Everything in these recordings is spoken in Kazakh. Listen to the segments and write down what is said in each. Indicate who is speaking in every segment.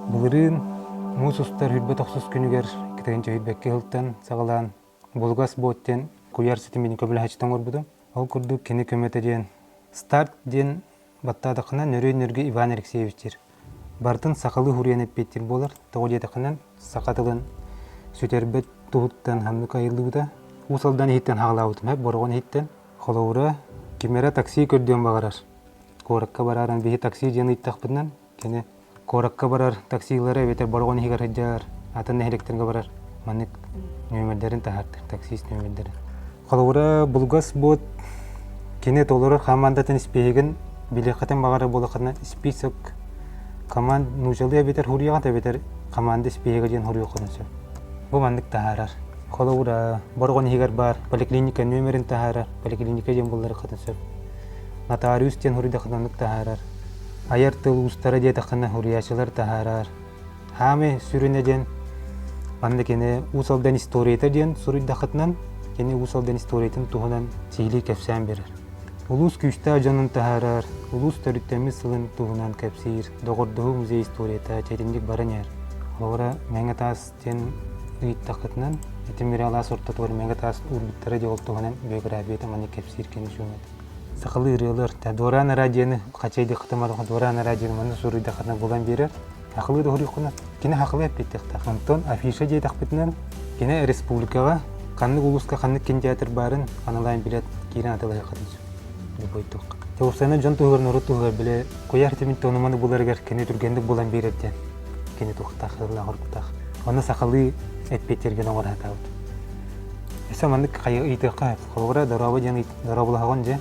Speaker 1: Бұлырын мұз ұстар хүрбе тоқсыз күнігер кетегенче хүрбекке ғылттан сағалан болғас боттен күйар сетімені көбілі хачтан орбуду. Ол күрдік кені көметі ден старт ден баттадықынан нөрі Иван Алексеевичтер. Бартын сақалы хуриян етпеттер болар. Тоғы дедіқынан сақатылын сөтербет тұғыттан хамны қайылдыда. Усалдан ехеттен хағылауытым. Борған ехеттен қолауыра кемера такси көрден бағарар. Коракка бараран бейі такси ден ұйттақпыдынан кені коракка барар таксилары ветер борған ехер хеджар. Атын нәхелектерге барар. Манник нөмірдерін тахартыр, таксист нөмірдерін. Қолауыра бұлғас бот кенет олары командатын спейген билеқатын бағары болықына список команд нужалия бетер хурияған та бетер команды спейге ден хурия қонысы. Бұл мандық тахарар. Қолауыра борған ехер бар, поликлиника нөмірін тахарар, поликлиника ден болары қытысы. Нотариус ден хурия қытандық тахарар. Аяр тыл ұстары де тақына хурияшылар тахарар. Хаме сүріне ден Анда кені усалдан историятер ден сурыйда қытынан, кені усалдан историятын туғынан сейлі кәпсән берер. Улус күшті ажанын тахарар, улус төріттемі сылын туғынан кәпсейір, доғырдығы музей историята чәтіндік барын әр. Олғыра мәңі тас ден ұйытта қытынан, етімері ала сұрттат бар мәңі тас ұрбіттары де ол туғынан бөгірәбеті маны кәпсейір кені шөмеді. Сақылы үрелер, дораны радиені қачайды қытымады, дораны радиені маны сурыйда қытынан болан берер. Ақылы да хұриқына, кені ақылы әппеттіқті. Антон афиша жей тақпетінен, кені республикаға, қанны ұлысқа қанны кинотеатр барын, қаналайын білет кейрен атылай қадыншы. Любой-туқ. Теуқсайна жон туғырын ұры туғыр біле, қояр темін тоныманы бұларығар кені түргенді бұлан берерден. Кені туқтақ, ғырла ғырқытақ. Оны сақылы әппеттерген оңыр атауды. Әсі мандық қайы ұйтыққа, қолғыра дұрабы ден дұрабылағын же,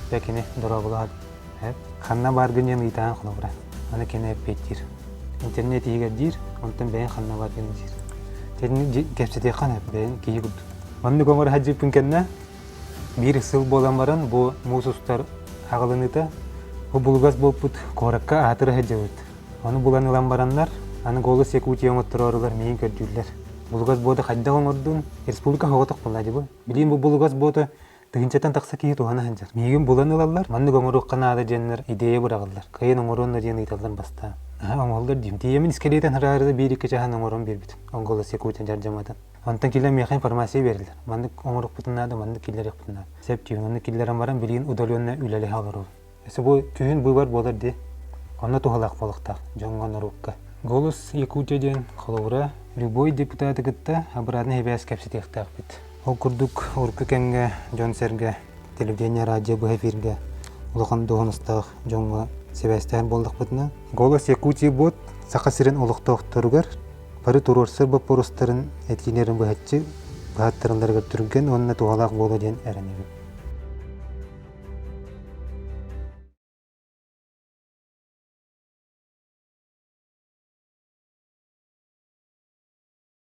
Speaker 1: бәкені дұрабылағын. Қанна барғын ден ұйтаған қолғыра. Аны кені әппеттер. Интернет егер дир, онтан бәйін қанна барғын дир. Тәдін кәпсетек қан әп бәйін кейі күрді. Онды көңір хаджып күнкенне, бір сыл болан баран, бұл мұсыстар ағылыныта, бұл бұлғас болып бұд қораққа атыры хаджа өт. Оны бұлан ұлан баранлар, аны қолы сек өте оңыттыр орылар, мейін көрділер. Бұлғас боды қадда оңырдың, республика хоғытық болады бұл. Білейін бұл бұлғас боды Тыгынчатан тақса кейі туғаны ханжар. Мейгін бұлан ұлалар, манны көңірі қана ады женлер, идея бұрағылар. Қайын оңырынна жен ұйталдан баста. Оңғалдар дейм. Дейемін іскелейтен хырағырды бейрекке жаған оңырын бербіт. Оңғалы секуйтен жаржамадан. Онтан келер мейқан информация берілер. Манны оңырық бұтынады, манны келер ек бұтынады. Сәп түйін, онны келерін баран білейін ұдаленне үләлі халыр ол. Әсі бұл түйін бұл бар болар де. Онна туғалақ болықтақ, жоңған ұрыққа. Голос Якутиядан қолуыра любой депутаты гітті абырадын хебәс кәпсетектақ бит. Ол күрдік ұрқы кәнге, жон сәрге, телевидение, радио бұл эфирге, ұлыған доғыныстағы жонға себәстән болдық бұтына. Голос Якутия бұд, сақа сірін ұлықтық тұрғыр, бары тұрырсыр бұп бұрыстарын әткенерін бұхатчы, бұхаттырынларға түрген, онына туғалақ болу ден әрінегі.